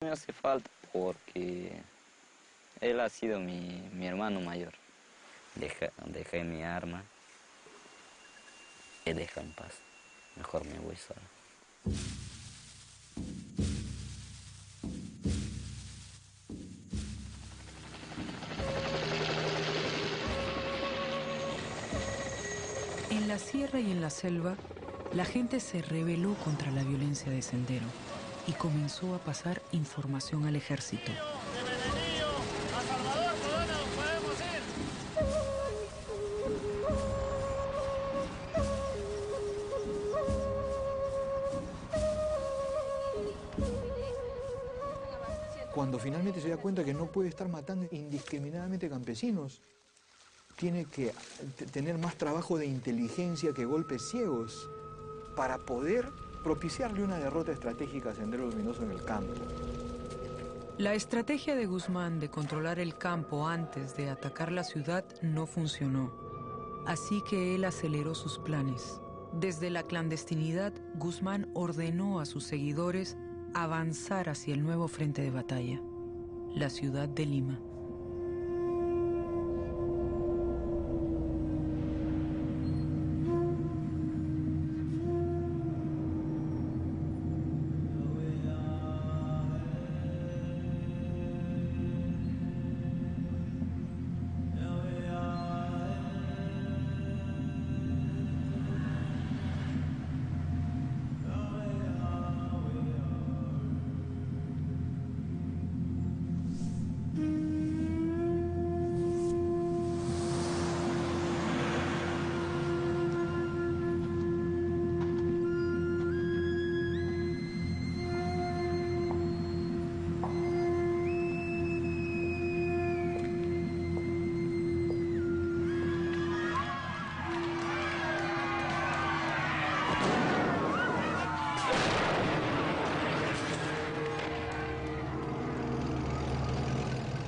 Me hace falta porque él ha sido mi hermano mayor. Dejé mi arma y deja en paz. Mejor me voy solo. En la sierra y en la selva, la gente se rebeló contra la violencia de Sendero y comenzó a pasar información al ejército. Bienvenido a Salvador, ¿por dónde nos podemos ir? Cuando finalmente se da cuenta que no puede estar matando indiscriminadamente campesinos, tiene que tener más trabajo de inteligencia que golpes ciegos para poder propiciarle una derrota estratégica a Sendero Luminoso en el campo. La estrategia de Guzmán de controlar el campo antes de atacar la ciudad no funcionó. Así que él aceleró sus planes. Desde la clandestinidad, Guzmán ordenó a sus seguidores avanzar hacia el nuevo frente de batalla, la ciudad de Lima.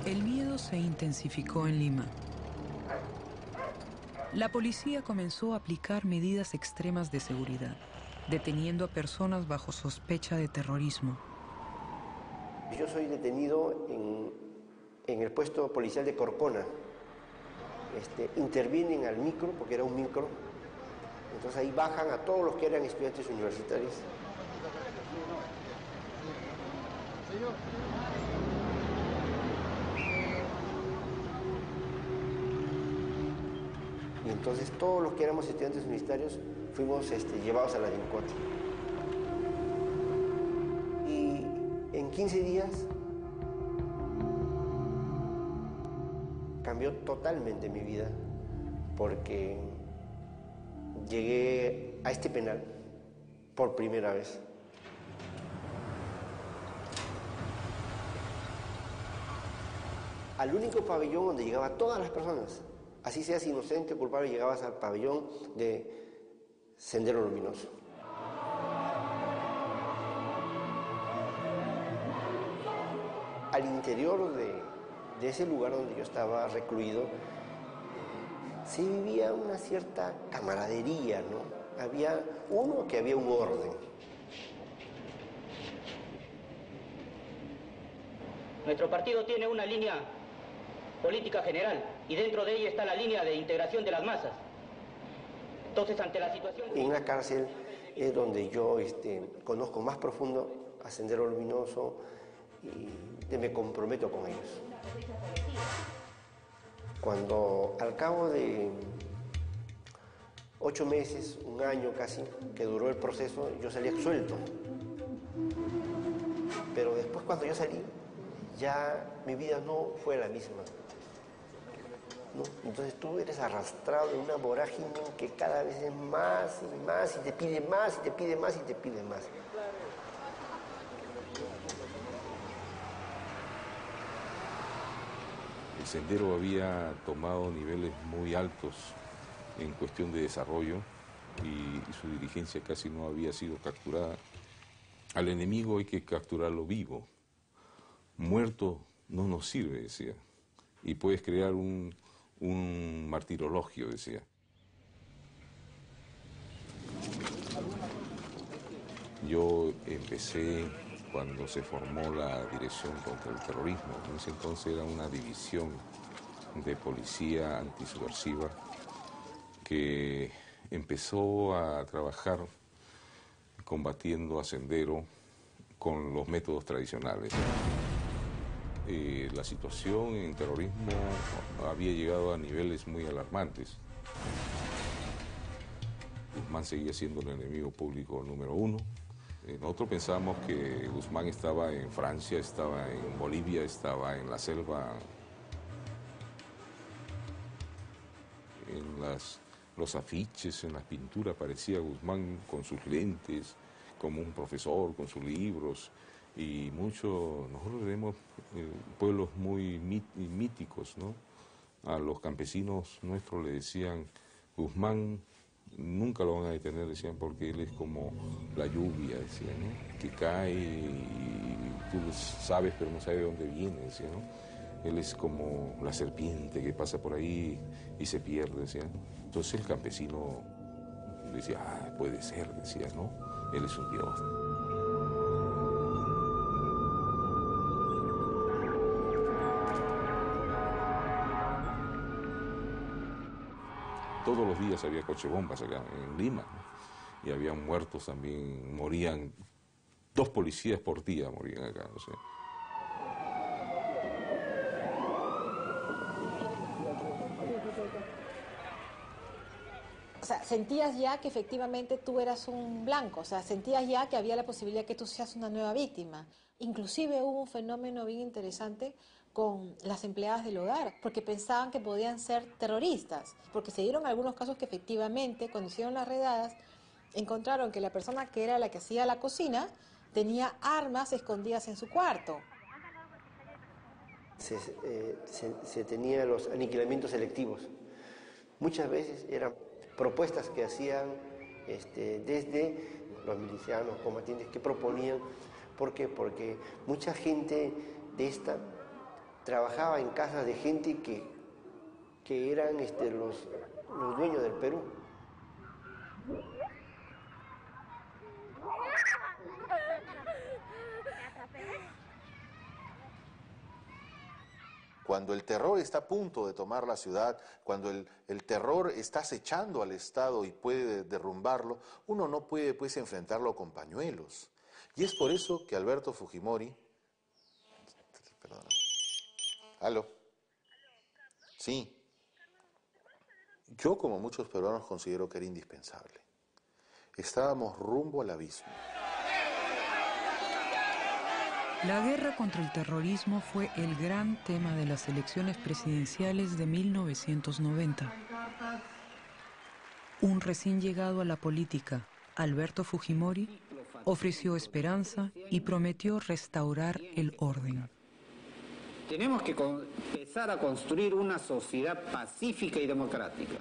El miedo se intensificó en Lima. La policía comenzó a aplicar medidas extremas de seguridad, deteniendo a personas bajo sospecha de terrorismo. Yo soy detenido en el puesto policial de Corcona. Intervienen al micro, porque era un micro. Entonces ahí bajan a todos los que eran estudiantes universitarios. Y entonces todos los que éramos estudiantes universitarios fuimos llevados a la DINCOT. Y en 15 días cambió totalmente mi vida, porque llegué a este penal por primera vez. Al único pabellón donde llegaban todas las personas. Así seas inocente o culpable, llegabas al pabellón de Sendero Luminoso. Al interior de ese lugar donde yo estaba recluido, sí vivía una cierta camaradería, ¿no? Había un orden. Nuestro partido tiene una línea política general y dentro de ella está la línea de integración de las masas. Entonces, ante la situación... En la cárcel es donde yo conozco más profundo a Sendero Luminoso y me comprometo con ellos. Cuando al cabo de 8 meses, un año casi, que duró el proceso, yo salí absuelto. Pero después, cuando yo salí, ya mi vida no fue la misma. ¿No? Entonces tú eres arrastrado en una vorágine que cada vez es más y más, y te pide más, y te pide más, y te pide más. El Sendero había tomado niveles muy altos en cuestión de desarrollo y su dirigencia casi no había sido capturada. Al enemigo hay que capturarlo vivo. Muerto no nos sirve, decía. Y puedes crear un martirologio, decía. Yo empecé cuando se formó la Dirección contra el Terrorismo. En ese entonces era una división de policía antisubversiva que empezó a trabajar combatiendo a Sendero con los métodos tradicionales. La situación en terrorismo había llegado a niveles muy alarmantes. Guzmán seguía siendo el enemigo público número uno. Nosotros pensábamos que Guzmán estaba en Francia, estaba en Bolivia, estaba en la selva, en los afiches, en las pinturas, aparecía Guzmán con sus lentes, como un profesor, con sus libros, y nosotros tenemos pueblos muy míticos, ¿no? A los campesinos nuestros le decían, Guzmán nunca lo van a detener, decían, porque él es como la lluvia, decían, ¿no? Que cae y tú lo sabes, pero no sabes de dónde viene, decían, ¿no? Él es como la serpiente que pasa por ahí y se pierde, decían. Entonces el campesino decía, puede ser, decía, ¿no? Él es un dios. Todos los días había cochebombas acá en Lima, ¿no? Y habían muertos también, morían 2 policías por día, morían acá, no sé. O sea, sentías ya que efectivamente tú eras un blanco, o sea, sentías ya que había la posibilidad que tú seas una nueva víctima. Inclusive hubo un fenómeno bien interesante con las empleadas del hogar, porque pensaban que podían ser terroristas, porque se dieron algunos casos que efectivamente, cuando hicieron las redadas, encontraron que la persona que era la que hacía la cocina tenía armas escondidas en su cuarto. Se tenían los aniquilamientos selectivos. Muchas veces eran propuestas que hacían desde los milicianos, combatientes, que proponían. ¿Por qué? Porque mucha gente de esta trabajaba en casas de gente que eran los dueños del Perú. Cuando el terror está a punto de tomar la ciudad, cuando el terror está acechando al Estado y puede derrumbarlo, uno no puede pues enfrentarlo con pañuelos. Y es por eso que Alberto Fujimori... Perdona. ¿Aló? Sí. Yo, como muchos peruanos, considero que era indispensable. Estábamos rumbo al abismo. La guerra contra el terrorismo fue el gran tema de las elecciones presidenciales de 1990. Un recién llegado a la política, Alberto Fujimori, ofreció esperanza y prometió restaurar el orden. Tenemos que empezar a construir una sociedad pacífica y democrática.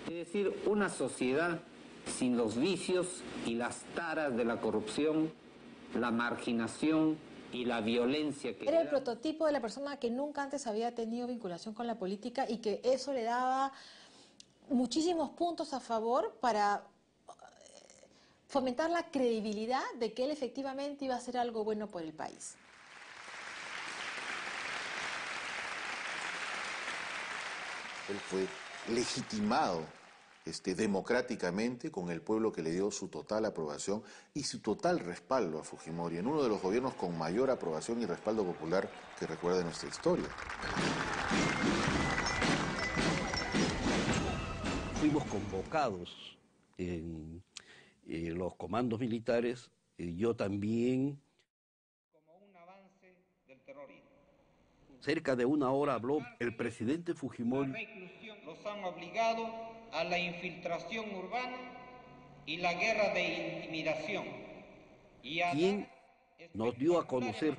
Es decir, una sociedad sin los vicios y las taras de la corrupción, la marginación y la violencia que... Era el prototipo de la persona que nunca antes había tenido vinculación con la política y que eso le daba muchísimos puntos a favor para fomentar la credibilidad de que él efectivamente iba a hacer algo bueno por el país. Él fue legitimado democráticamente con el pueblo que le dio su total aprobación y su total respaldo a Fujimori, en uno de los gobiernos con mayor aprobación y respaldo popular que recuerda nuestra historia. Fuimos convocados en los comandos militares, yo también. Como un avance del terrorismo. Cerca de 1 hora habló el presidente Fujimori. La reclusión los han obligado a la infiltración urbana y la guerra de intimidación. Quien nos dio a conocer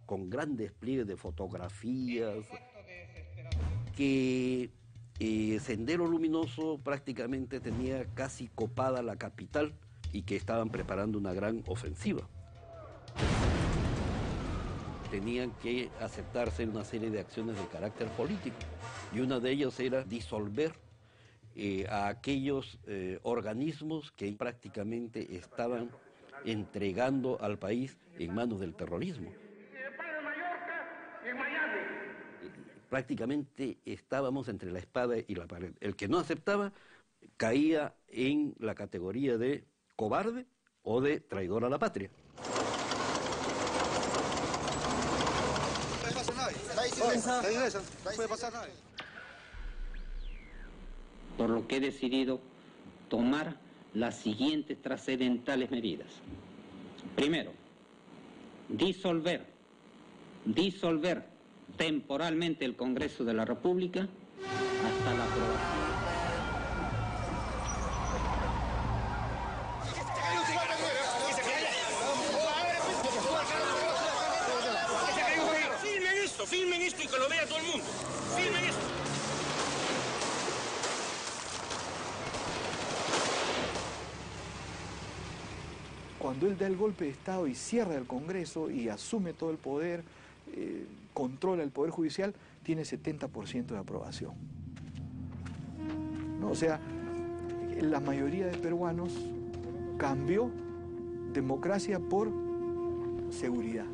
con gran despliegue de fotografías que Sendero Luminoso prácticamente tenía casi copada la capital y que estaban preparando una gran ofensiva. Tenían que aceptarse una serie de acciones de carácter político y una de ellas era disolver a aquellos organismos que prácticamente estaban entregando al país en manos del terrorismo. Prácticamente estábamos entre la espada y la pared. El que no aceptaba caía en la categoría de cobarde o de traidor a la patria. Por lo que he decidido tomar las siguientes trascendentales medidas. Primero, disolver temporalmente el Congreso de la República hasta la aprobación. Filmen esto y que lo vea todo el mundo. Filmen esto. Cuando él da el golpe de Estado y cierra el Congreso y asume todo el poder, controla el Poder Judicial, tiene 70% de aprobación. ¿No? O sea, la mayoría de peruanos cambió democracia por seguridad.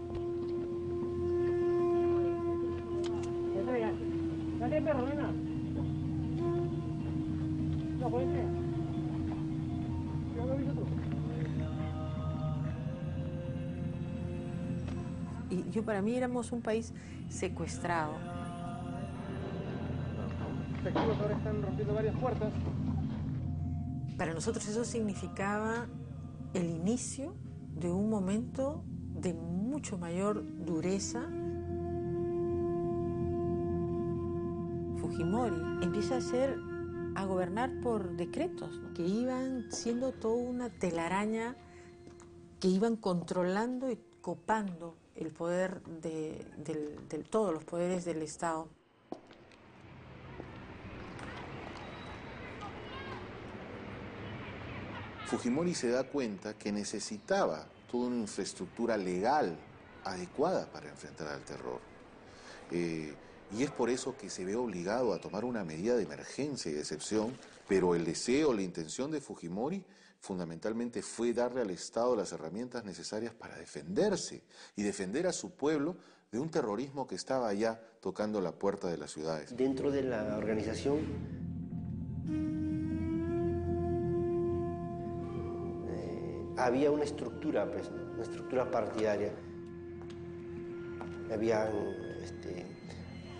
Dale, perro, nena. No, ponete. Y yo, para mí, éramos un país secuestrado. Los testigos ahora están rompiendo varias puertas. Para nosotros eso significaba el inicio de un momento de mucho mayor dureza. Fujimori empieza a gobernar por decretos, ¿no? Que iban siendo toda una telaraña, que iban controlando y copando el poder de todos los poderes del Estado. Fujimori se da cuenta que necesitaba toda una infraestructura legal adecuada para enfrentar al terror. Y es por eso que se ve obligado a tomar una medida de emergencia y de excepción, pero el deseo, la intención de Fujimori fundamentalmente fue darle al Estado las herramientas necesarias para defenderse y defender a su pueblo de un terrorismo que estaba ya tocando la puerta de las ciudades. Dentro de la organización había una estructura, pues, una estructura partidaria. Habían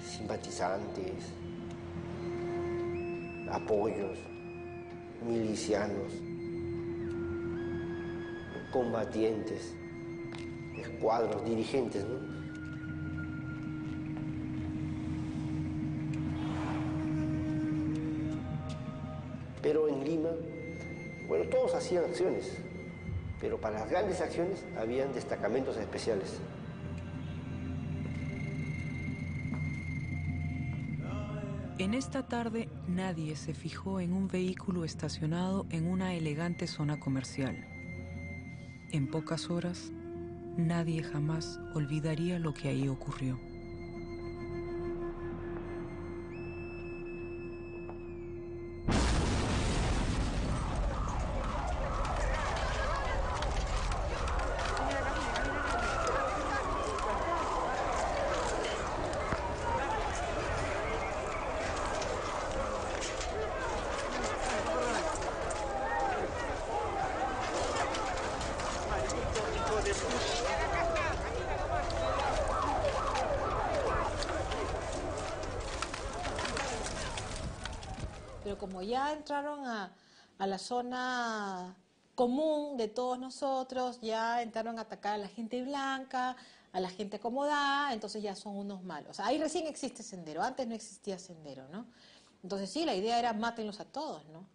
simpatizantes, apoyos, milicianos, combatientes, escuadros, dirigentes, ¿no? Pero en Lima, bueno, todos hacían acciones, pero para las grandes acciones habían destacamentos especiales. En esta tarde nadie se fijó en un vehículo estacionado en una elegante zona comercial. En pocas horas, nadie jamás olvidaría lo que ahí ocurrió. Pero como ya entraron a la zona común de todos nosotros, ya entraron a atacar a la gente blanca, a la gente acomodada, entonces ya son unos malos. Ahí recién existe Sendero, antes no existía Sendero, ¿no? Entonces sí, la idea era mátenlos a todos, ¿no?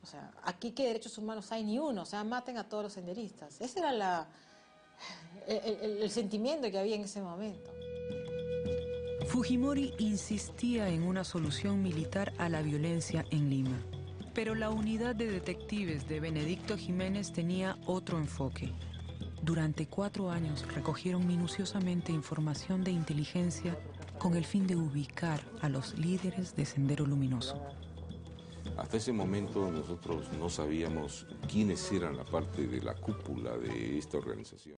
O sea, aquí ¿qué derechos humanos hay? Ni uno, o sea, maten a todos los senderistas. Ese era el sentimiento que había en ese momento. Fujimori insistía en una solución militar a la violencia en Lima, pero la unidad de detectives de Benedicto Jiménez tenía otro enfoque. Durante 4 años recogieron minuciosamente información de inteligencia con el fin de ubicar a los líderes de Sendero Luminoso. Hasta ese momento nosotros no sabíamos quiénes eran la parte de la cúpula de esta organización.